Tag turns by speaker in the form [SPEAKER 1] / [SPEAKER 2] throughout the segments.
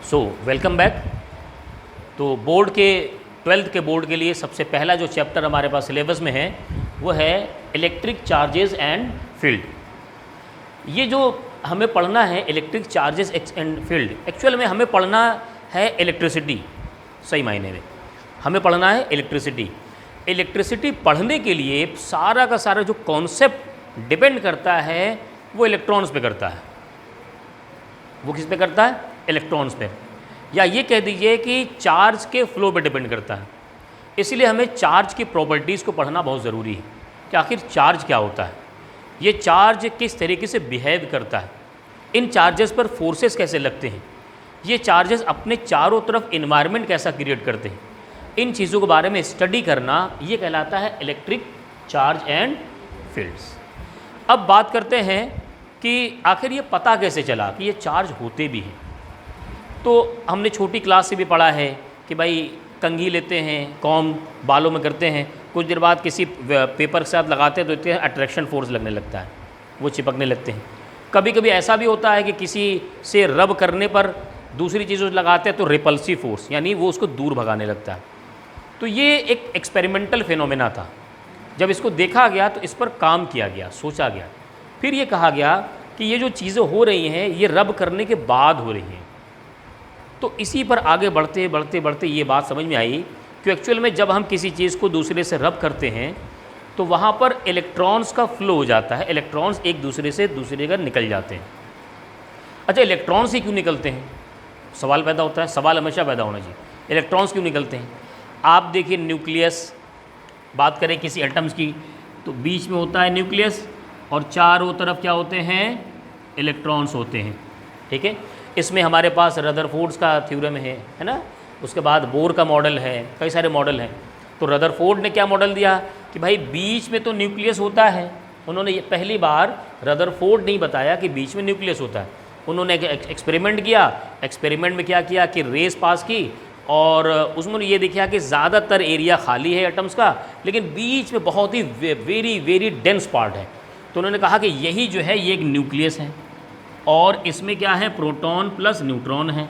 [SPEAKER 1] So welcome back. तो board के 12th के बोर्ड के लिए सबसे पहला जो चैप्टर हमारे पास सिलेबस में है वो है इलेक्ट्रिक चार्जेस एंड फील्ड। ये जो हमें पढ़ना है electric charges and field, actual में हमें पढ़ना है इलेक्ट्रिसिटी। सही मायने में हमें पढ़ना है इलेक्ट्रिसिटी। इलेक्ट्रिसिटी पढ़ने के लिए सारा का सारा जो कॉन्सेप्ट डिपेंड करता है वो इलेक्ट्रॉन्स पे करता है। वो किस पे करता है? इलेक्ट्रॉन्स पे, या ये कह दीजिए कि चार्ज के फ्लो पे डिपेंड करता है। इसलिए हमें चार्ज की प्रॉपर्टीज़ को पढ़ना बहुत ज़रूरी है कि आखिर चार्ज क्या होता है, ये चार्ज किस तरीके से बिहेव करता है, इन चार्जेस पर फोर्सेस कैसे लगते हैं, ये चार्जेस अपने चारों तरफ इन्वायरमेंट कैसा क्रिएट करते हैं। इन चीज़ों के बारे में स्टडी करना ये कहलाता है इलेक्ट्रिक चार्ज एंड फील्ड्स। अब बात करते हैं कि आखिर ये पता कैसे चला कि ये चार्ज होते भी हैं। तो हमने छोटी क्लास से भी पढ़ा है कि भाई कंघी लेते हैं, कॉम बालों में करते हैं, कुछ देर बाद किसी पेपर के साथ लगाते हैं तो इतने अट्रैक्शन फोर्स लगने लगता है, वो चिपकने लगते हैं। कभी कभी ऐसा भी होता है कि किसी से रब करने पर दूसरी चीज़ों लगाते हैं तो रिपल्सिव फोर्स, यानी वो उसको दूर भगाने लगता है। तो ये एक एक्सपेरिमेंटल फिनोमेना था। जब इसको देखा गया तो इस पर काम किया गया, सोचा गया, फिर ये कहा गया कि ये जो चीज़ें हो रही हैं ये रब करने के बाद हो रही हैं। तो इसी पर आगे बढ़ते बढ़ते बढ़ते ये बात समझ में आई कि एक्चुअल में जब हम किसी चीज़ को दूसरे से रब करते हैं तो वहाँ पर इलेक्ट्रॉन्स का फ्लो हो जाता है, इलेक्ट्रॉन्स एक दूसरे से दूसरे का निकल जाते हैं। अच्छा, इलेक्ट्रॉन्स ही क्यों निकलते हैं? सवाल पैदा होता है, सवाल हमेशा पैदा होना चाहिए, इलेक्ट्रॉन्स क्यों निकलते हैं? आप देखिए न्यूक्लियस, बात करें किसी एटम्स की तो बीच में होता है न्यूक्लियस और चारों तरफ क्या होते हैं? इलेक्ट्रॉन्स होते हैं। ठीक है, इसमें हमारे पास रदरफोर्ड्स का थ्योरम है ना, उसके बाद बोर का मॉडल है, कई सारे मॉडल हैं। तो रदरफोर्ड ने क्या मॉडल दिया कि भाई बीच में तो न्यूक्लियस होता है। उन्होंने ये पहली बार रदरफोर्ड नहीं बताया कि बीच में न्यूक्लियस होता है। उन्होंने एक एक्सपेरिमेंट किया, एक्सपेरिमेंट में क्या किया कि रेस पास की और उसमें ये देखा कि ज़्यादातर एरिया खाली है एटम्स का, लेकिन बीच में बहुत ही वेरी वेरी डेंस पार्ट है। तो उन्होंने कहा कि यही जो है ये एक न्यूक्लियस है और इसमें क्या है? प्रोटॉन प्लस न्यूट्रॉन है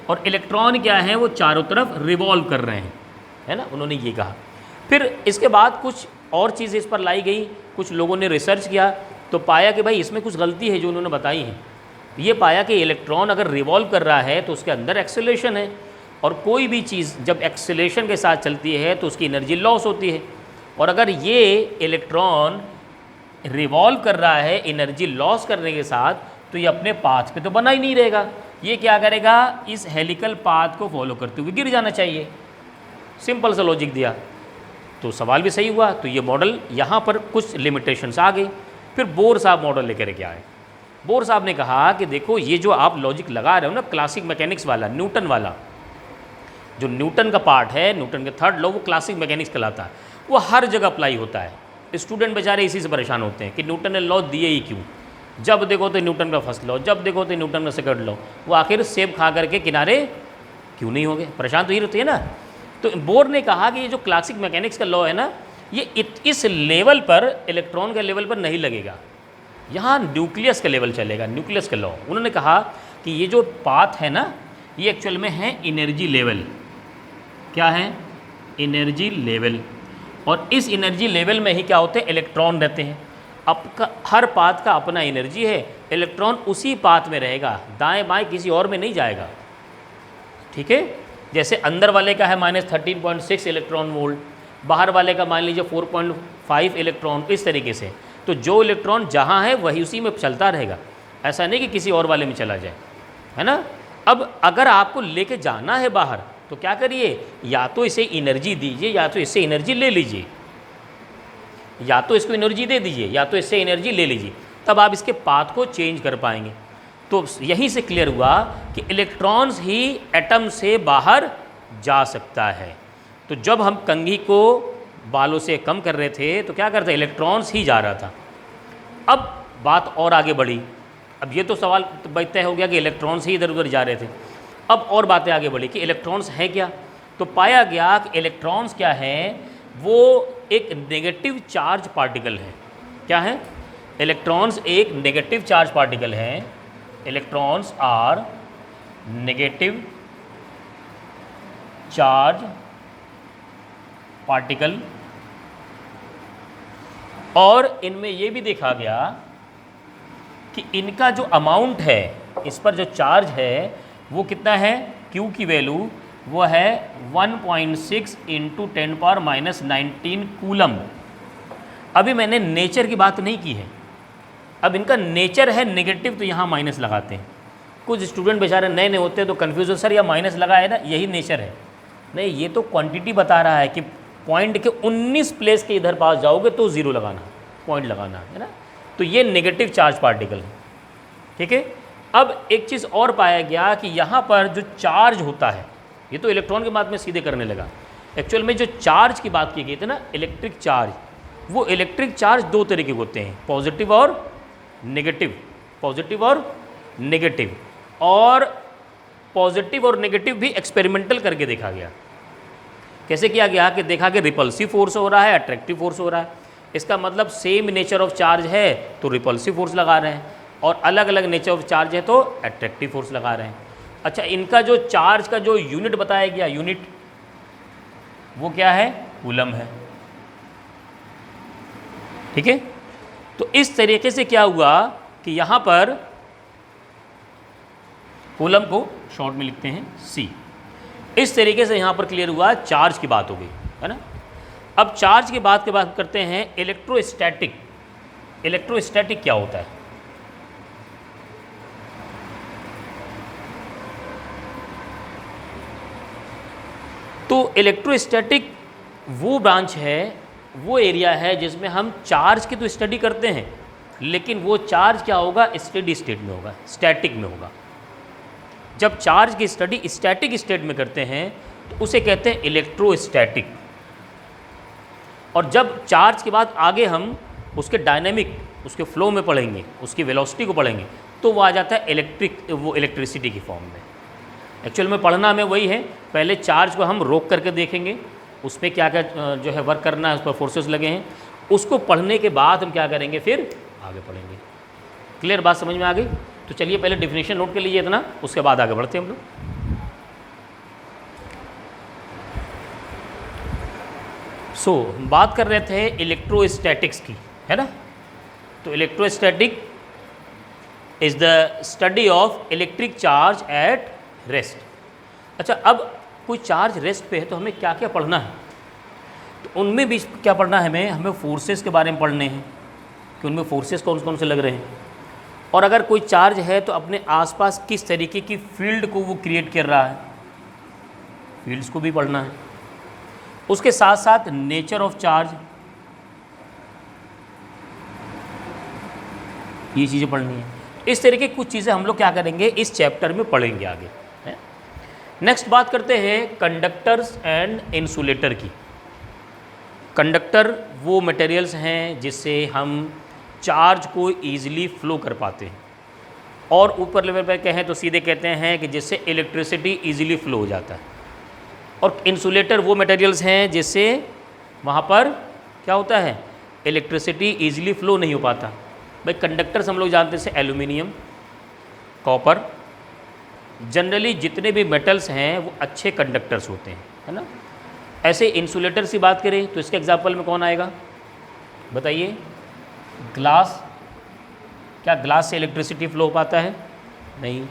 [SPEAKER 1] और इलेक्ट्रॉन क्या है? वो चारों तरफ रिवॉल्व कर रहे हैं, है ना, उन्होंने ये कहा। फिर इसके बाद कुछ और चीज़ें इस पर लाई गई, कुछ लोगों ने रिसर्च किया तो पाया कि भाई इसमें कुछ गलती है जो उन्होंने बताई है। ये पाया कि इलेक्ट्रॉन अगर रिवॉल्व कर रहा है तो उसके अंदर एक्सेलरेशन है, और कोई भी चीज़ जब एक्सेलरेशन के साथ चलती है तो उसकी एनर्जी लॉस होती है, और अगर ये इलेक्ट्रॉन रिवॉल्व कर रहा है एनर्जी लॉस करने के साथ तो ये अपने पाथ पे तो बना ही नहीं रहेगा। ये क्या करेगा? इस हेलिकल पाथ को फॉलो करते हुए गिर जाना चाहिए। सिंपल सा लॉजिक दिया तो सवाल भी सही हुआ। तो ये मॉडल यहाँ पर कुछ लिमिटेशंस आ गई। फिर बोर साहब मॉडल लेकर के आए। बोर साहब ने कहा कि देखो ये जो आप लॉजिक लगा रहे हो ना, क्लासिक मैकेनिक्स वाला, न्यूटन वाला, जो न्यूटन का पार्ट है, न्यूटन के थर्ड लॉ, वो क्लासिक मैकेनिक्स कहलाता है। वो हर जगह अप्लाई होता है। स्टूडेंट बेचारे इसी से परेशान होते हैं कि न्यूटन ने लॉ दिए ही क्यों, जब देखो तो न्यूटन का फर्स्ट लॉ, जब देखो तो न्यूटन का सेकंड लॉ, वो आखिर सेब खा करके किनारे क्यों नहीं हो गए? परेशान तो ये होती है ना। तो बोर ने कहा कि ये जो क्लासिक मैकेनिक्स का लॉ है ना, ये इस लेवल पर, इलेक्ट्रॉन के लेवल पर नहीं लगेगा, यहाँ न्यूक्लियस का लेवल चलेगा, न्यूक्लियस का लॉ। उन्होंने कहा कि ये जो पाथ है ना, ये एक्चुअल में है एनर्जी लेवल। क्या है? Energy level. और इस एनर्जी लेवल में ही क्या होते हैं? इलेक्ट्रॉन रहते हैं। आपका हर पाथ का अपना एनर्जी है, इलेक्ट्रॉन उसी पाथ में रहेगा, दाएं बाएं किसी और में नहीं जाएगा। ठीक है, जैसे अंदर वाले का है -13.6 इलेक्ट्रॉन वोल्ट, बाहर वाले का मान लीजिए 4.5 इलेक्ट्रॉन, इस तरीके से। तो जो इलेक्ट्रॉन जहाँ है वही उसी में चलता रहेगा, ऐसा नहीं कि किसी और वाले में चला जाए, है ना। अब अगर आपको लेके जाना है बाहर तो क्या करिए? या तो इसे एनर्जी दीजिए या तो इससे एनर्जी ले लीजिए, या तो इसको एनर्जी दे दीजिए या तो इससे एनर्जी ले लीजिए, तब आप इसके पाथ को चेंज कर पाएंगे। तो यहीं से क्लियर हुआ कि इलेक्ट्रॉन्स ही एटम से बाहर जा सकता है। तो जब हम कंघी को बालों से कम कर रहे थे तो क्या करते? इलेक्ट्रॉन्स ही जा रहा था। अब बात और आगे बढ़ी। अब ये तो सवाल तय हो गया कि इलेक्ट्रॉन्स ही इधर उधर जा रहे थे। अब और बातें आगे बढ़ी कि इलेक्ट्रॉन्स हैं क्या। तो पाया गया कि इलेक्ट्रॉन्स क्या हैं? वो एक नेगेटिव चार्ज पार्टिकल है। क्या है? इलेक्ट्रॉन्स एक नेगेटिव चार्ज पार्टिकल हैं। Electrons are negative charge particle, और इनमें ये भी देखा गया कि इनका जो अमाउंट है, इस पर जो चार्ज है वो कितना है, Q की वैल्यू वो है 1.6 इंटू 10⁻⁻19 कूलम। अभी मैंने नेचर की बात नहीं की है, अब इनका नेचर है नेगेटिव तो यहाँ माइनस लगाते हैं। कुछ स्टूडेंट बेचारे नए नए होते हैं तो कन्फ्यूज हो, सर या माइनस लगा है ना, यही नेचर है। नहीं, ये तो क्वांटिटी बता रहा है कि पॉइंट के 19 प्लेस के इधर पास जाओगे तो ज़ीरो लगाना, पॉइंट लगाना है ना, तो ये नेगेटिव चार्ज पार्टिकल है। ठीक है, अब एक चीज़ और पाया गया कि यहाँ पर जो चार्ज होता है, ये तो इलेक्ट्रॉन की बात में सीधे करने लगा, एक्चुअल में जो चार्ज की बात की गई थी ना, इलेक्ट्रिक चार्ज, वो इलेक्ट्रिक चार्ज दो तरीके के होते हैं, पॉजिटिव और नेगेटिव, पॉजिटिव और नेगेटिव। और पॉजिटिव और नेगेटिव भी एक्सपेरिमेंटल करके देखा गया। कैसे किया गया कि देखा कि रिपल्सिव फोर्स हो रहा है, अट्रैक्टिव फोर्स हो रहा है, इसका मतलब सेम नेचर ऑफ चार्ज है तो रिपल्सिव फोर्स लगा रहे हैं, और अलग अलग नेचर ऑफ चार्ज है तो अट्रैक्टिव फोर्स लगा रहे हैं। अच्छा, इनका जो चार्ज का जो यूनिट बताया गया, यूनिट वो क्या है, कूलम है। ठीक है, तो इस तरीके से क्या हुआ कि यहाँ पर कूलम को शॉर्ट में लिखते हैं C। इस तरीके से यहाँ पर क्लियर हुआ, चार्ज की बात हो गई है ना। अब चार्ज की बात करते हैं इलेक्ट्रोस्टैटिक। इलेक्ट्रोस्टैटिक क्या होता है? तो इलेक्ट्रोस्टैटिक वो ब्रांच है, वो एरिया है जिसमें हम चार्ज की तो स्टडी करते हैं, लेकिन वो चार्ज क्या होगा, स्टेडी स्टेट में होगा, स्टैटिक में होगा। जब चार्ज की स्टडी स्टैटिक स्टेट में करते हैं तो उसे कहते हैं इलेक्ट्रोस्टैटिक। और जब चार्ज के बाद आगे हम उसके डायनेमिक, उसके फ्लो में पढ़ेंगे, उसकी वेलोसिटी को पढ़ेंगे, तो वो आ जाता है इलेक्ट्रिसिटी की फॉर्म में। एक्चुअल में पढ़ना हमें वही है, पहले चार्ज को हम रोक करके देखेंगे, उस पर क्या क्या जो है वर्क करना है, उस पर फोर्सेस लगे हैं, उसको पढ़ने के बाद हम क्या करेंगे, फिर आगे पढ़ेंगे। क्लियर बात समझ में आ गई? तो चलिए पहले डिफिनेशन नोट कर लीजिए इतना, उसके बाद आगे बढ़ते हैं हम लोग। बात कर रहे थे इलेक्ट्रोस्टैटिक्स की, है ना। तो electrostatic is the study of electric charge at rest. अच्छा, अब कोई चार्ज रेस्ट पे है तो हमें क्या क्या पढ़ना है? तो उनमें भी क्या पढ़ना है, हमें फोर्सेस के बारे में पढ़ने हैं कि उनमें फोर्सेस कौन कौन से लग रहे हैं, और अगर कोई चार्ज है तो अपने आसपास किस तरीके की फील्ड को वो क्रिएट कर रहा है, फील्ड्स को भी पढ़ना है। उसके साथ साथ नेचर ऑफ चार्ज, ये चीज़ें पढ़नी है। इस तरीके कुछ चीज़ें हम लोग क्या करेंगे, इस चैप्टर में पढ़ेंगे आगे। नेक्स्ट बात करते हैं कंडक्टर्स एंड इंसुलेटर की। कंडक्टर वो मटेरियल्स हैं जिससे हम चार्ज को ईजिली फ्लो कर पाते हैं, और ऊपर लेवल पर कहें तो सीधे कहते हैं कि जिससे इलेक्ट्रिसिटी ईजिली फ्लो हो जाता है। और इंसुलेटर वो मटेरियल्स हैं जिससे वहाँ पर क्या होता है, इलेक्ट्रिसिटी ईजिली फ्लो नहीं हो पाता। भाई कंडक्टर्स हम लोग जानते हैं, एल्यूमिनियम, कॉपर, जनरली जितने भी मेटल्स हैं वो अच्छे कंडक्टर्स होते हैं, है ना। ऐसे इंसुलेटर्स की बात करें तो इसके एग्जांपल में कौन आएगा, बताइए? ग्लास। क्या ग्लास से इलेक्ट्रिसिटी फ्लो हो पाता है? नहीं।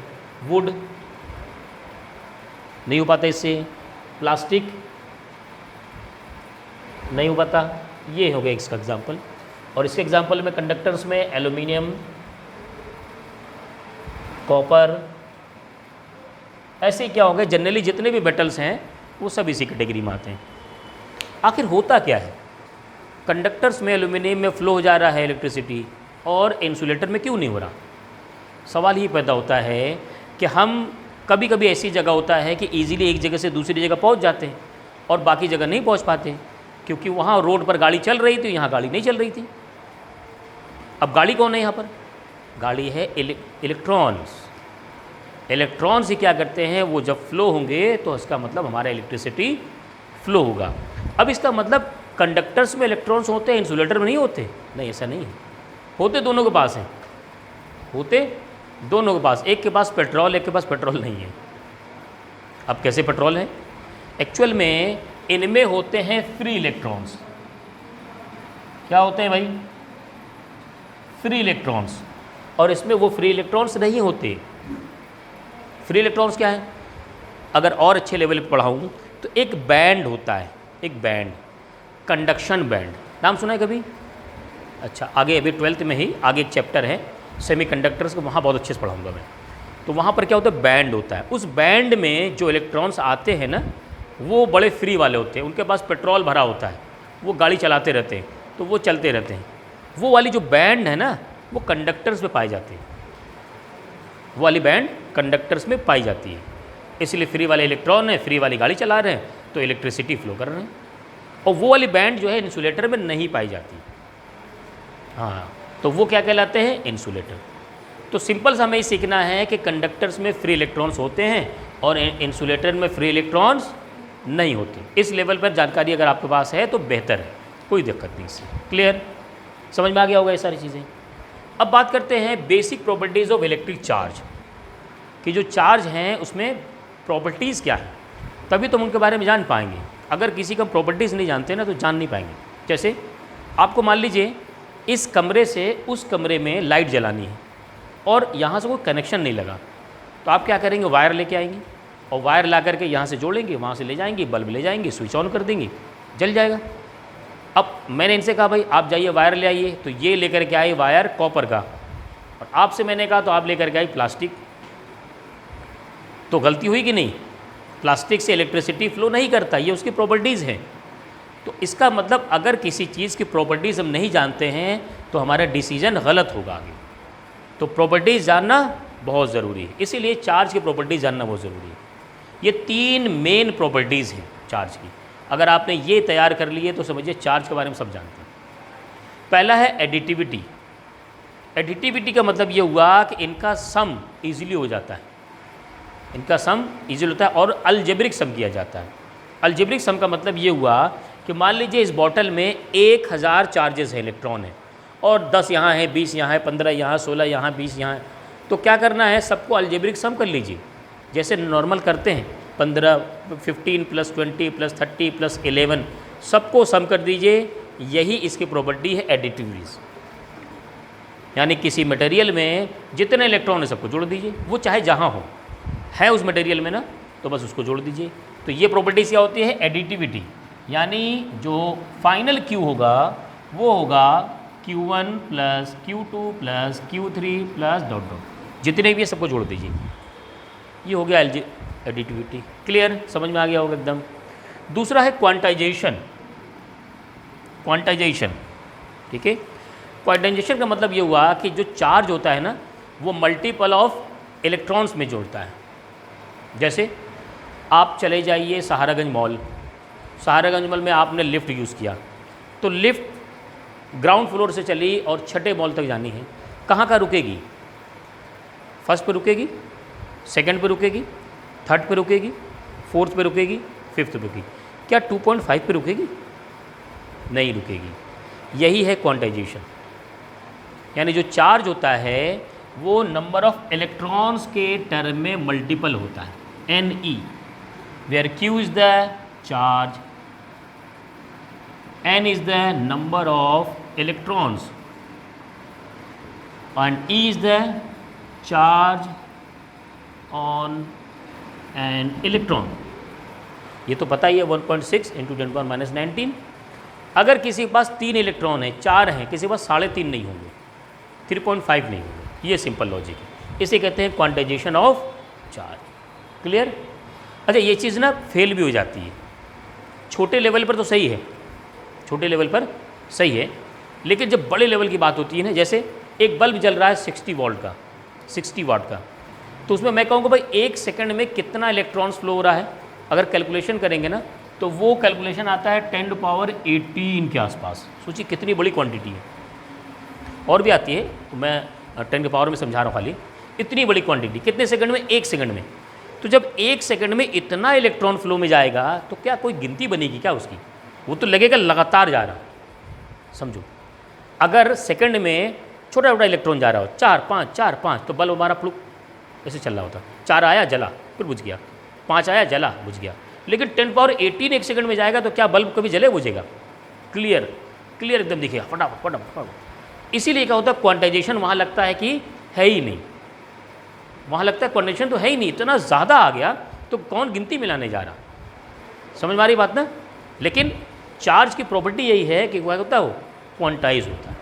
[SPEAKER 1] वुड नहीं हो पाता इससे। प्लास्टिक नहीं हो पाता। ये हो गया इसका एग्जांपल। और इसके एग्जांपल में कंडक्टर्स में एल्यूमिनियम, कॉपर, ऐसे क्या हो गए, जनरली जितने भी मेटल्स हैं वो सब इसी कैटेगरी में आते हैं। आखिर होता क्या है, कंडक्टर्स में एल्यूमिनियम में फ़्लो हो जा रहा है इलेक्ट्रिसिटी और इंसुलेटर में क्यों नहीं हो रहा? सवाल ये पैदा होता है कि हम कभी कभी ऐसी जगह होता है कि ईज़िली एक जगह से दूसरी जगह पहुंच जाते हैं और बाकी जगह नहीं पहुंच पाते, क्योंकि वहाँ रोड पर गाड़ी चल रही थी, यहाँ गाड़ी नहीं चल रही थी। अब गाड़ी कौन है यहाँ पर? गाड़ी है इलेक्ट्रॉन्स। इलेक्ट्रॉन्स ही क्या करते हैं, वो जब फ्लो होंगे तो इसका मतलब हमारा इलेक्ट्रिसिटी फ्लो होगा। अब इसका मतलब कंडक्टर्स में इलेक्ट्रॉन्स होते हैं, इंसुलेटर में नहीं होते? नहीं, ऐसा नहीं है, होते दोनों के पास हैं, होते दोनों के पास। एक के पास पेट्रोल, एक के पास पेट्रोल नहीं है। अब कैसे पेट्रोल है? एक्चुअल में इनमें होते हैं फ्री इलेक्ट्रॉन्स। क्या होते हैं भाई? Free electrons. और इसमें वो फ्री इलेक्ट्रॉन्स नहीं होते। फ्री इलेक्ट्रॉन्स क्या है? अगर और अच्छे लेवल पे पढ़ाऊँ तो एक बैंड होता है, एक बैंड, कंडक्शन बैंड, नाम सुना है कभी? अच्छा, आगे अभी 12th में ही आगे एक चैप्टर है सेमीकंडक्टर्स, वहाँ बहुत अच्छे से पढ़ाऊँगा मैं। तो वहाँ पर क्या होता है? बैंड होता है। उस बैंड में जो इलेक्ट्रॉन्स आते हैं ना, वो बड़े फ्री वाले होते हैं, उनके पास पेट्रोल भरा होता है, वो गाड़ी चलाते रहते हैं, तो वो चलते रहते हैं। वो वाली जो बैंड है ना, वो कंडक्टर्स में पाई जाती है। वो वाली बैंड कंडक्टर्स में पाई जाती है, इसलिए फ्री वाले इलेक्ट्रॉन है, फ्री वाली गाड़ी चला रहे हैं तो इलेक्ट्रिसिटी फ्लो कर रहे हैं। और वो वाली बैंड जो है इंसुलेटर में नहीं पाई जाती। हाँ, तो वो क्या कहलाते हैं? इंसुलेटर। तो सिंपल सा हमें सीखना है कि कंडक्टर्स में फ्री इलेक्ट्रॉन्स होते हैं और इंसुलेटर में फ्री इलेक्ट्रॉन्स नहीं होते। इस लेवल पर जानकारी अगर आपके पास है तो बेहतर है, कोई दिक्कत नहीं इससे। क्लियर? समझ में आ गया होगा ये सारी चीज़ें। अब बात करते हैं basic properties of electric charge कि जो चार्ज हैं उसमें प्रॉपर्टीज़ क्या है, तभी तुम उनके बारे में जान पाएंगे। अगर किसी का प्रॉपर्टीज़ नहीं जानते ना तो जान नहीं पाएंगे। जैसे आपको मान लीजिए इस कमरे से उस कमरे में लाइट जलानी है और यहाँ से कोई कनेक्शन नहीं लगा, तो आप क्या करेंगे? वायर लेके आएंगे और वायर ला करके यहाँ से जोड़ेंगे, वहाँ से ले जाएंगे, बल्ब ले जाएंगे, स्विच ऑन कर देंगे, जल जाएगा। अब मैंने इनसे कहा भाई आप जाइए वायर ले आइए, तो ये लेकर के आए वायर कॉपर का, और आपसे मैंने कहा तो आप लेकर के आई प्लास्टिक। तो गलती हुई कि नहीं? प्लास्टिक से इलेक्ट्रिसिटी फ्लो नहीं करता, ये उसकी प्रॉपर्टीज़ हैं। तो इसका मतलब अगर किसी चीज़ की प्रॉपर्टीज़ हम नहीं जानते हैं तो हमारा डिसीजन गलत होगा आगे। तो प्रॉपर्टीज़ जानना बहुत ज़रूरी है, इसीलिए चार्ज की प्रॉपर्टीज़ जानना बहुत ज़रूरी है। ये 3 मेन प्रॉपर्टीज़ हैं चार्ज की। अगर आपने ये तैयार कर लिए तो समझिए चार्ज के बारे में सब जानते हैं। पहला है एडिटिविटी। एडिटिविटी का मतलब ये हुआ कि इनका सम ईजिली हो जाता है, इनका सम ईजिली होता है और अलजेब्रिक सम किया जाता है। अलजेब्रिक सम का मतलब ये हुआ कि मान लीजिए इस बॉटल में 1000 चार्जेस हैं, इलेक्ट्रॉन है, और 10 यहाँ है, 20 यहाँ है, 15 यहाँ, 16 यहाँ, 20 यहाँ है। तो क्या करना है? सबको अलजेब्रिक सम कर लीजिए, जैसे नॉर्मल करते हैं। 15 15 + 20 + 30 + 11 सबको सम कर दीजिए। यही इसकी प्रॉपर्टी है एडिटिविटीज़। यानी किसी मटेरियल में जितने इलेक्ट्रॉन है सबको जोड़ दीजिए, वो चाहे जहाँ हो, है उस मटेरियल में ना, तो बस उसको जोड़ दीजिए। तो ये प्रॉपर्टीज़ क्या होती है? एडिटिविटी। यानी जो फाइनल Q होगा वो होगा Q1 + Q2 + Q3 + dot dot, जितने भी है सबको जोड़ दीजिए। ये हो गया एडिटिविटी। क्लियर? समझ में आ गया होगा एकदम। दूसरा है क्वांटाइजेशन। क्वांटाइजेशन, ठीक है। क्वांटाइजेशन का मतलब ये हुआ कि जो चार्ज होता है ना, वो मल्टीपल ऑफ इलेक्ट्रॉन्स में जोड़ता है। जैसे आप चले जाइए सहारागंज मॉल, सहारागंज मॉल में आपने लिफ्ट यूज़ किया, तो लिफ्ट ग्राउंड फ्लोर से चली और 6ठे मॉल तक जानी है, कहाँ का रुकेगी? फर्स्ट पे रुकेगी, सेकंड पे रुकेगी, थर्ड पे रुकेगी, फोर्थ पे रुकेगी, फिफ्थ पे रुकेगी। क्या 2.5 पे रुकेगी? नहीं रुकेगी। यही है क्वांटाइजेशन। यानी जो चार्ज होता है वो नंबर ऑफ इलेक्ट्रॉन्स के टर्म में मल्टीपल होता है, Ne, where Q is the charge, N is the number of electrons and E is the charge on an electron। ये तो पता ही है 1.6 × 10⁻19। अगर किसी के पास 3 इलेक्ट्रॉन है, 4 हैं, किसी के पास 3.5 नहीं होंगे, 3.5 नहीं होंगे। ये सिंपल लॉजिक है, इसे कहते हैं क्वांटाइजेशन ऑफ चार्ज। क्लियर? अच्छा, ये चीज़ ना फेल भी हो जाती है। छोटे लेवल पर तो सही है, छोटे लेवल पर सही है, लेकिन जब बड़े लेवल की बात होती है ना, जैसे एक बल्ब जल रहा है 60 वोल्ट का, 60 वाट का, तो उसमें मैं कहूँगा भाई 1 सेकंड में कितना इलेक्ट्रॉन्स फ्लो हो रहा है। अगर कैलकुलेशन करेंगे ना तो वो कैलकुलेशन आता है 10⁻18 के आसपास। सोचिए कितनी बड़ी क्वांटिटी है। और भी आती है, तो मैं 10 के पावर में समझा रहा हूँ खाली। इतनी बड़ी क्वांटिटी कितने सेकंड में? 1 सेकंड में। तो जब 1 सेकंड में इतना इलेक्ट्रॉन फ्लो में जाएगा तो क्या कोई गिनती बनेगी क्या उसकी? वो तो लगेगा लगातार जा रहा। समझो, अगर सेकंड में छोटा छोटा इलेक्ट्रॉन जा रहा हो, 4 5 4 5, तो बल्ब हमारा प्लुक ऐसे चल रहा होता। 4 आया जला, फिर बुझ गया, 5 आया जला, बुझ गया। लेकिन 10⁻18 एक सेकंड में जाएगा तो क्या बल्ब कभी जले बुझेगा? क्लियर क्लियर एकदम दिखेगा फटाफट फटाफट फटाफट। इसीलिए क्या होता है, क्वांटाइजेशन वहाँ लगता है कि है ही नहीं, वहाँ लगता है क्वांटाइजेशन तो है ही नहीं, इतना ज़्यादा आ गया तो कौन गिनती मिलाने जा रहा। समझ में आ रही बात ना? लेकिन चार्ज की प्रॉपर्टी यही है कि क्या होता है, वो क्वांटाइज होता है।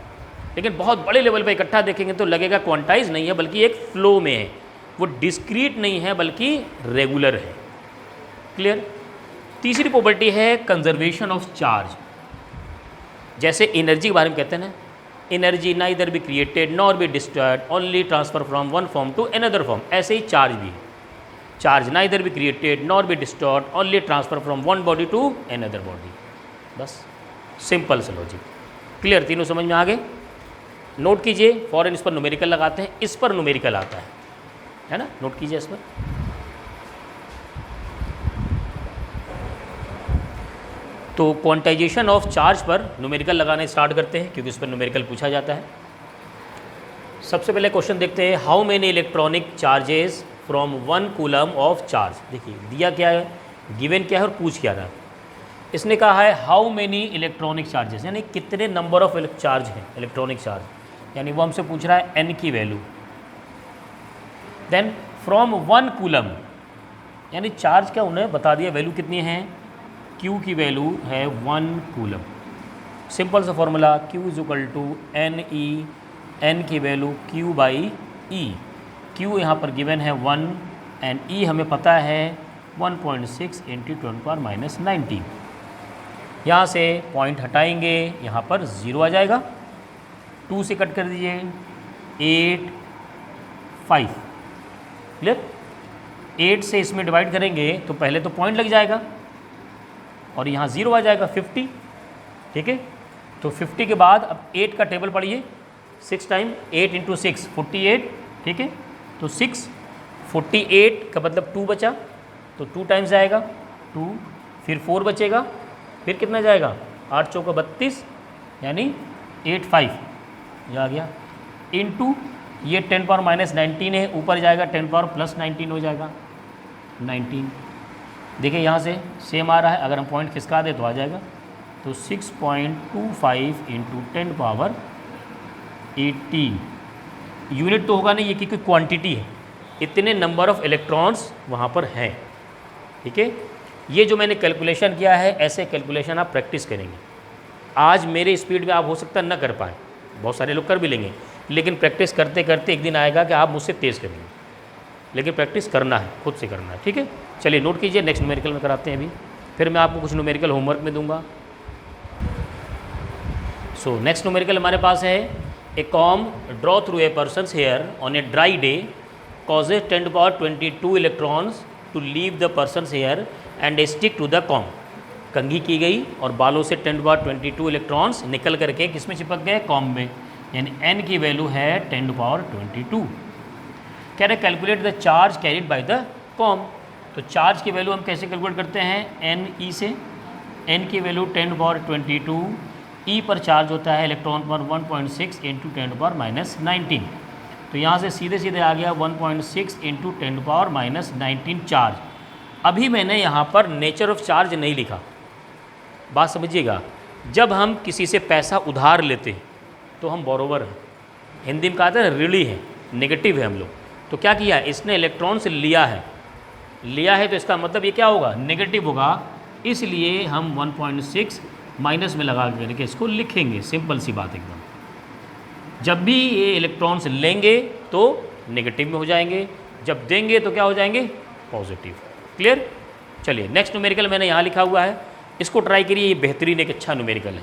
[SPEAKER 1] लेकिन बहुत बड़े लेवल पे इकट्ठा देखेंगे तो लगेगा क्वांटाइज नहीं है बल्कि एक फ्लो में है, वो डिस्क्रीट नहीं है बल्कि रेगुलर है। क्लियर? तीसरी प्रॉपर्टी है कंजर्वेशन ऑफ चार्ज। जैसे एनर्जी के बारे में कहते हैं ना, energy neither be created nor be destroyed, only transfer from one form to another form. ऐसे ही चार्ज भी है, charge neither be created nor be destroyed, only transfer from one body to another body. बस simple सा logic. Clear? तीनों समझ में आ गए? नोट कीजिए, फॉरन इस पर न्यूमेरिकल लगाते हैं, इस पर न्यूमेरिकल आता है ना, नोट कीजिए इस पर। तो क्वांटाइजेशन ऑफ चार्ज पर न्यूमेरिकल लगाने स्टार्ट करते हैं क्योंकि इस पर न्यूमेरिकल पूछा जाता है। सबसे पहले क्वेश्चन देखते हैं, how many electronic charges from 1 coulomb of charge. देखिए दिया क्या है, गिवन क्या है और पूछ क्या रहा है। इसने कहा है हाउ मेनी इलेक्ट्रॉनिक चार्जेस, यानी कितने नंबर ऑफ चार्ज हैं इलेक्ट्रॉनिक चार्ज, यानी वो हमसे पूछ रहा है n की वैल्यू। देन फ्रॉम 1 कूलम, यानी चार्ज क्या उन्हें बता दिया वैल्यू कितनी है, Q की वैल्यू है 1 कूलम। सिंपल सा formula, Q is equal to NE, N की value Q by E। Q यहाँ पर गिवन है 1 एंड E हमें पता है 1.6 इंटू 10⁻19। यहाँ से पॉइंट हटाएंगे, यहाँ पर 0 आ जाएगा, 2 से कट कर दीजिए 8 5। क्लियर? 8 से इसमें डिवाइड करेंगे तो पहले तो पॉइंट लग जाएगा और यहाँ 0 आ जाएगा 50। ठीक है, तो 50 के बाद अब 8 का टेबल पढ़िए, 6 टाइम 8 इंटू 6 48। ठीक है, तो 6 48 का मतलब 2 बचा, तो 2 टाइम्स आएगा 2, फिर 4 बचेगा, फिर कितना जाएगा 8 चौका 32, यानी 8 5 ये आ गया, इनटू ये 10⁻19 है, ऊपर जाएगा 10⁻+19 हो जाएगा 19। देखिए यहाँ से सेम आ रहा है, अगर हम पॉइंट खिसका दे तो आ जाएगा, तो 6.25 इंटू 10⁻18। यूनिट तो होगा नहीं ये क्योंकि क्वांटिटी है, इतने नंबर ऑफ इलेक्ट्रॉन्स वहाँ पर हैं। ठीक है, ये जो मैंने कैलकुलेशन किया है, ऐसे कैलकुलेशन आप प्रैक्टिस करेंगे। आज मेरे स्पीड में आप हो सकता है न कर पाएँ, बहुत सारे लोग कर भी लेंगे, लेकिन प्रैक्टिस करते करते एक दिन आएगा कि आप मुझसे तेज़ करेंगे, लेकिन प्रैक्टिस करना है, खुद से करना है। ठीक है, चलिए नोट कीजिए, नेक्स्ट न्यूमेरिकल में कराते हैं अभी, फिर मैं आपको कुछ न्यूमेरिकल होमवर्क में दूंगा। सो नेक्स्ट न्यूमेरिकल हमारे पास है, a comb draw through a person's hair on a dry day causes 10⁻22 electrons to leave the person's hair and stick to the comb. कंघी की गई और बालों से 10⁻22 इलेक्ट्रॉन्स निकल करके किस में चिपक गए, कॉम में, यानी n की वैल्यू है 10⁻22। कह रहे calculate the charge carried by the com. तो चार्ज की वैल्यू हम कैसे कैलकुलेट करते हैं, NE से। n की वैल्यू 10⁻22, E पर चार्ज होता है इलेक्ट्रॉन पर 1.6 इंटू 10⁻19। तो यहाँ से सीधे सीधे आ गया 1.6 इंटू 10⁻19 चार्ज। अभी मैंने यहाँ पर नेचर ऑफ चार्ज नहीं लिखा, बात समझिएगा। जब हम किसी से पैसा उधार लेते हैं तो हम बोरोवर हैं, हिंदी में कहते हैं ऋणी है, नेगेटिव है हम लोग। तो क्या किया, इसने इलेक्ट्रॉन से लिया है तो इसका मतलब ये क्या होगा, नेगेटिव होगा, इसलिए हम 1.6 माइनस में लगा करके इसको लिखेंगे। सिंपल सी बात एकदम। जब भी ये इलेक्ट्रॉन्स लेंगे तो नेगेटिव में हो जाएंगे, जब देंगे तो क्या हो जाएंगे, पॉजिटिव। क्लियर? चलिए नेक्स्ट न्यूमेरिकल मैंने यहाँ लिखा हुआ है, इसको ट्राई करिए, ये बेहतरीन एक अच्छा न्यूमेरिकल है।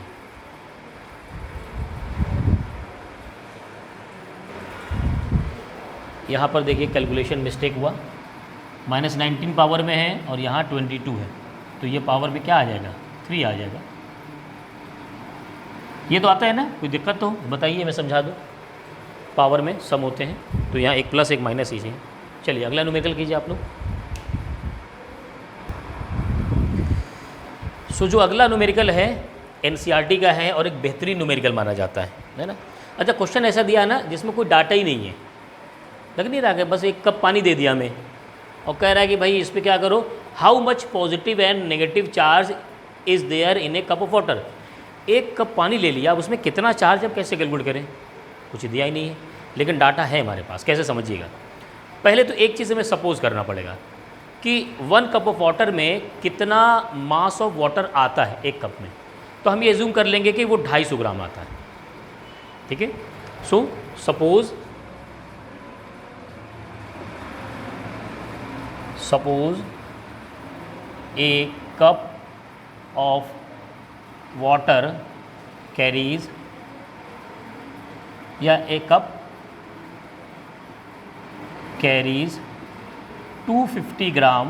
[SPEAKER 1] यहाँ पर देखिए कैलकुलेशन मिस्टेक हुआ, -19 पावर में है और यहाँ 22 है, तो ये पावर में क्या आ जाएगा, 3 आ जाएगा। ये तो आता है ना, कोई दिक्कत तो बताइए, मैं समझा दूँ। पावर में सम होते हैं तो यहाँ एक प्लस एक माइनस ही है। चलिए अगला न्यूमेरिकल कीजिए आप लोग। सो जो अगला न्यूमेरिकल है NCERT का है और एक बेहतरीन न्यूमेरिकल माना जाता है ना। अच्छा क्वेश्चन ऐसा दिया है ना जिसमें कोई डाटा ही नहीं है, लग नहीं रहा है, बस एक कप पानी दे दिया हमें और कह रहा है कि भाई इस पर क्या करो, how much positive and negative charge is there in a cup of water. एक कप पानी ले लिया, अब उसमें कितना चार्ज, अब कैसे कैलकुलेट करें, कुछ दिया ही नहीं है, लेकिन डाटा है हमारे पास। कैसे समझिएगा, पहले तो एक चीज़ हमें सपोज करना पड़ेगा कि 1 कप ऑफ वाटर में कितना मास ऑफ वाटर आता है एक कप में। तो हम ये एज्यूम कर लेंगे कि वो 250 ग्राम आता है, ठीक है। So suppose a cup of water carries, या a cup carries 250 gram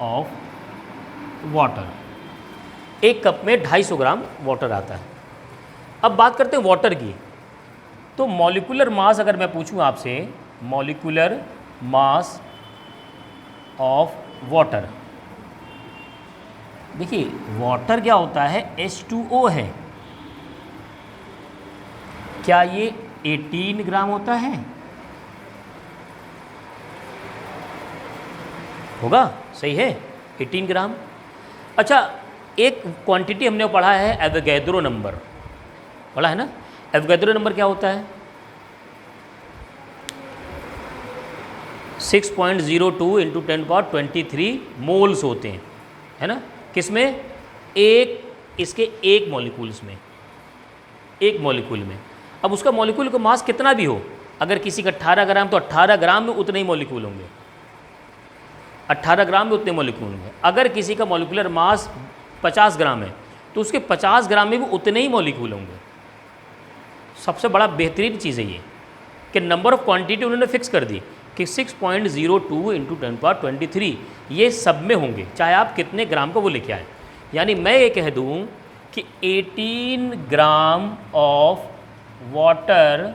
[SPEAKER 1] of water. एक कप में 250 ग्राम वाटर आता है। अब बात करते हैं वाटर की। तो मॉलिक्यूलर मास अगर मैं पूछूं आपसे, मॉलिक्यूलर मास ऑफ वाटर, देखिए वाटर क्या होता है, H2O है। क्या ये 18 ग्राम होता है? होगा, सही है, 18 ग्राम। अच्छा, एक क्वांटिटी हमने पढ़ा है एवोगैड्रो नंबर, पढ़ा है ना। एवोगैड्रो नंबर क्या होता है? 6.02 इंटू 10⁻23 मोल्स होते हैं, है ना। किसमें? इसके एक मॉलिक्यूल्स में, एक मॉलिक्यूल में। अब उसका मॉलिक्यूल का मास कितना भी हो, अगर किसी का 18 ग्राम, तो 18 ग्राम में उतने ही मॉलिक्यूल होंगे, 18 ग्राम में उतने मॉलिक्यूल होंगे। अगर किसी का मॉलिक्यूलर मास 50 ग्राम है, तो उसके 50 ग्राम में भी उतने ही मॉलिक्यूल होंगे। सबसे बड़ा बेहतरीन चीज़ है ये कि नंबर ऑफ क्वांटिटी उन्होंने फिक्स कर दी कि 6.02 इंटू 10⁻23 ये सब में होंगे, चाहे आप कितने ग्राम का वो लेके आए। यानी मैं ये कह दूँ कि 18 ग्राम of water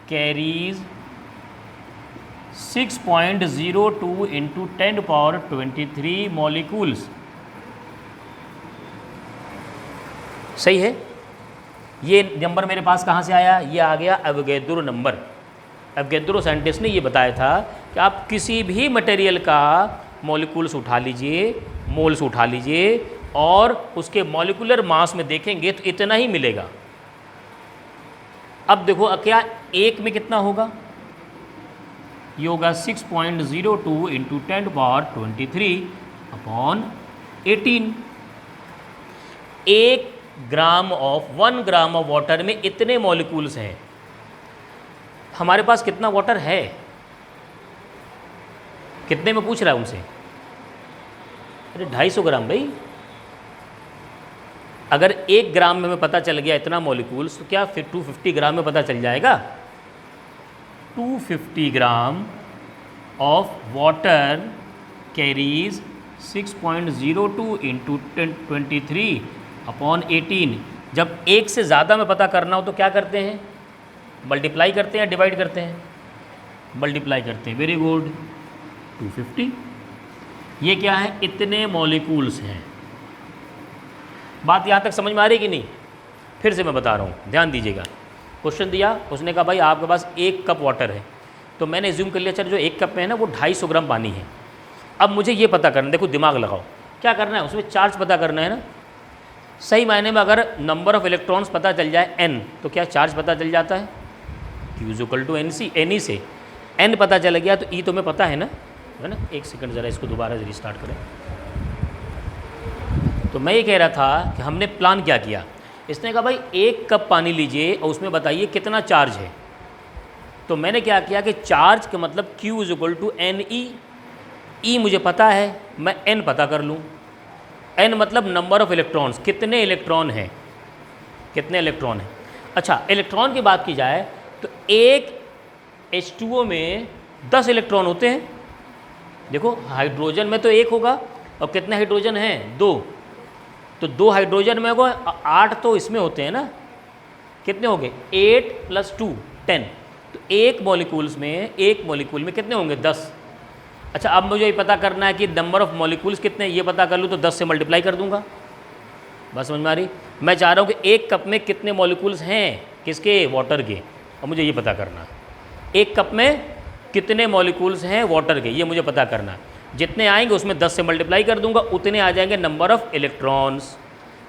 [SPEAKER 1] carries 6.02 into 10⁻23 molecules. सही है। ये नंबर मेरे पास कहाँ से आया? ये आ गया एवोगैड्रो नंबर। एवोगैड्रो साइंटिस्ट ने ये बताया था कि आप किसी भी मटेरियल का मॉलिक्यूल्स उठा लीजिए, मोल्स उठा लीजिए, और उसके मॉलिक्यूलर मास में देखेंगे तो इतना ही मिलेगा। अब देखो क्या एक में कितना होगा? ये होगा 6.02 into 10⁻23 upon 18। 1 gram of 1 gram of water में इतने मॉलिक्यूल्स हैं। हमारे पास कितना वाटर है? कितने में पूछ रहा है उनसे? अरे 250 ग्राम भाई। अगर 1 ग्राम में हमें पता चल गया इतना मॉलिक्यूल्स, तो क्या फिर 250 ग्राम में पता चल जाएगा? 250 gram of water carries 6.02 into 10⁻23 upon 18। जब एक से ज़्यादा में पता करना हो तो क्या करते हैं? मल्टीप्लाई करते हैं या डिवाइड करते हैं? मल्टीप्लाई करते हैं। Very good. 250, ये क्या है? इतने मॉलिक्यूल्स हैं। बात यहाँ तक समझ में आ रही कि नहीं? फिर से मैं बता रहा हूँ, ध्यान दीजिएगा। क्वेश्चन दिया, उसने कहा भाई आपके पास 1 कप वाटर है, तो मैंने एज्यूम कर लिया चलो जो 1 कप में है ना वो 250 ग्राम पानी है। अब मुझे ये पता करना, देखो दिमाग लगाओ, क्या करना है? उसमें चार्ज पता करना है ना। सही मायने में अगर नंबर ऑफ इलेक्ट्रॉन्स पता चल जाए n, तो क्या चार्ज पता चल जाता है? Q=NC, NE से n पता चल गया तो E तो हमें पता है ना, है ना। एक सेकंड ज़रा इसको दोबारा से रिस्टार्ट करें। तो मैं ये कह रहा था कि हमने प्लान क्या किया, इसने कहा भाई 1 कप पानी लीजिए और उसमें बताइए कितना चार्ज है। तो मैंने क्या किया कि चार्ज का मतलब Q=NE। E मुझे पता है, मैं n पता कर लूँ। n मतलब नंबर ऑफ़ इलेक्ट्रॉन्स, कितने इलेक्ट्रॉन हैं, कितने इलेक्ट्रॉन हैं। अच्छा, इलेक्ट्रॉन की बात की जाए तो एक H2O में 10 इलेक्ट्रॉन होते हैं। देखो हाइड्रोजन में तो 1 होगा, और कितने हाइड्रोजन हैं? 2। तो 2 हाइड्रोजन में होगा, 8 तो इसमें होते हैं ना। कितने हो गए? 8 + 2 10। तो एक मॉलिक्यूल में कितने होंगे? 10। अच्छा, अब मुझे ये पता करना है कि नंबर ऑफ़ मॉलिक्यूल्स कितने, ये पता कर लूँ तो 10 से मल्टीप्लाई कर दूंगा। बस समझ में आ रही? मैं चाह रहा हूँ कि 1 कप में कितने मॉलिक्यूल्स हैं, किसके? वाटर के, और मुझे ये पता करना है। 1 कप में कितने मॉलिक्यूल्स हैं वाटर के, ये मुझे पता करना है। जितने आएंगे उसमें 10 से मल्टीप्लाई कर दूंगा, उतने आ जाएंगे नंबर ऑफ़ इलेक्ट्रॉन्स,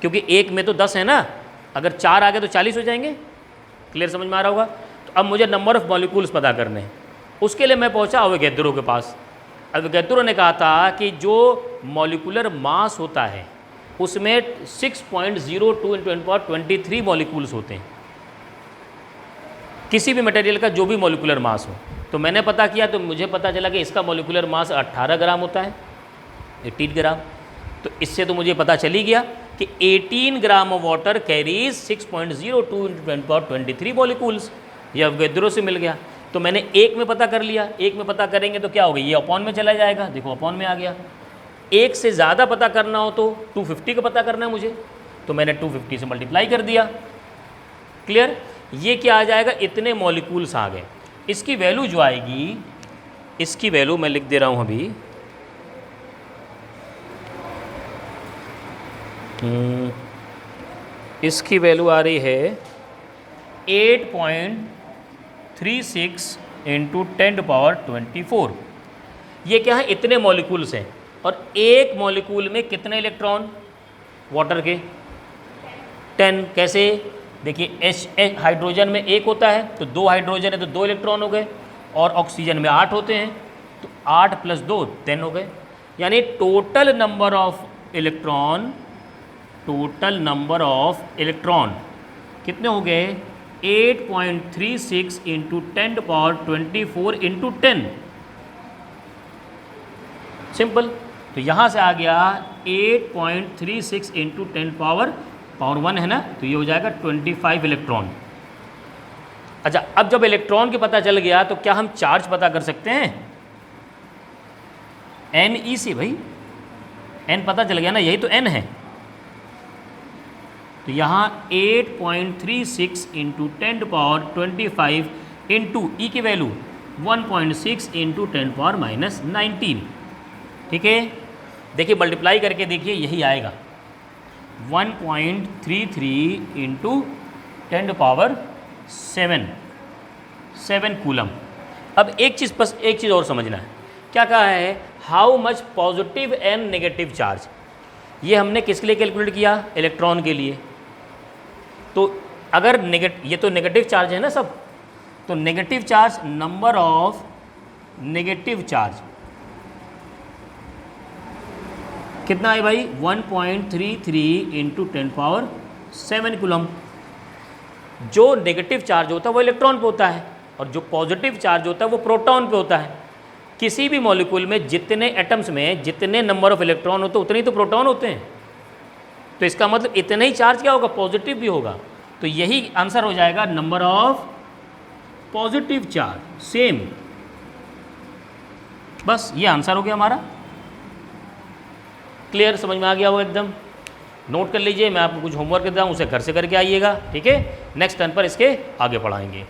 [SPEAKER 1] क्योंकि एक में तो 10 है ना, अगर 4 आ गए तो 40 हो जाएंगे। क्लियर, समझ में आ रहा होगा। तो अब मुझे नंबर ऑफ़ मॉलिक्यूल्स पता करने हैं। उसके लिए मैं पहुंचा अवोगैद्रो के पास। अवोगैद्रो ने कहा था कि जो मॉलिकुलर मास होता है उसमें 6.02 × 10⁻23 मॉलिक्यूल्स होते हैं, किसी भी मटेरियल का जो भी मॉलिकुलर मास हो। तो मैंने पता किया तो मुझे पता चला कि इसका मॉलिकुलर मास 18 ग्राम होता है, 18 ग्राम। तो इससे तो मुझे पता चल ही गया कि 18 ग्राम ऑफ वाटर कैरीज 6.02 × 10⁻23 मॉलिक्यूल्स। ये अवोगैद्रो से मिल गया। तो मैंने एक में पता कर लिया, एक में पता करेंगे तो क्या होगा, ये अपॉन में चला जाएगा, देखो अपॉन में आ गया। एक से ज़्यादा पता करना हो तो 250 का पता करना है मुझे, तो मैंने 250 से मल्टीप्लाई कर दिया। क्लियर, ये क्या आ जाएगा, इतने मॉलिक्यूल्स आ गए। इसकी वैल्यू जो आएगी, इसकी वैल्यू मैं लिख दे रहा हूँ अभी, इसकी वैल्यू आ रही है 8.36 × 10⁻24। ये क्या है, इतने मॉलिक्यूल्स हैं। और एक मॉलिक्यूल में कितने इलेक्ट्रॉन वाटर के, 10। कैसे, देखिए H हाइड्रोजन में 1 होता है, तो 2 हाइड्रोजन है तो 2 इलेक्ट्रॉन हो गए, और ऑक्सीजन में 8 होते हैं तो 8 + 2 10 हो गए। यानी total number of electron, total number of electron कितने हो गए, 8.36 × 10⁻24 × 10। सिंपल। तो यहाँ से आ गया 8.36 × 10⁻1 है ना, तो ये हो जाएगा 25 इलेक्ट्रॉन। अच्छा, अब जब इलेक्ट्रॉन के पता चल गया तो क्या हम चार्ज पता कर सकते हैं, Ne से भाई, n पता चल गया ना, यही तो n है। तो यहाँ 8.36 × 10⁻25 इंटू ई की वैल्यू 1.6 × 10⁻−19। ठीक है, देखिए मल्टीप्लाई करके देखिए, यही आएगा 1.33 × 10⁻7 कूलम। अब एक चीज़ और समझना है, क्या कहा है, how much positive and negative charge. ये हमने किसके लिए कैलकुलेट किया, इलेक्ट्रॉन के लिए। तो अगर ये तो नेगेटिव चार्ज है ना सब, तो negative charge, number of negative charge कितना है भाई, 1.33 × 10⁻7 कूलम। जो नेगेटिव चार्ज होता है वो इलेक्ट्रॉन पे होता है, और जो पॉजिटिव चार्ज होता है वो प्रोटॉन पे होता है। किसी भी मॉलिक्यूल में जितने एटम्स में जितने नंबर ऑफ इलेक्ट्रॉन होते हैं उतने ही तो प्रोटॉन होते हैं। तो इसका मतलब इतना ही चार्ज क्या होगा, पॉजिटिव भी होगा। तो यही आंसर हो जाएगा, number of positive charge same. बस ये आंसर हो गया हमारा। क्लियर, समझ में आ गया वो एकदम। नोट कर लीजिए, मैं आपको कुछ होमवर्क देता हूँ, उसे घर से करके आइएगा। ठीक है, नेक्स्ट टर्न पर इसके आगे पढ़ाएंगे।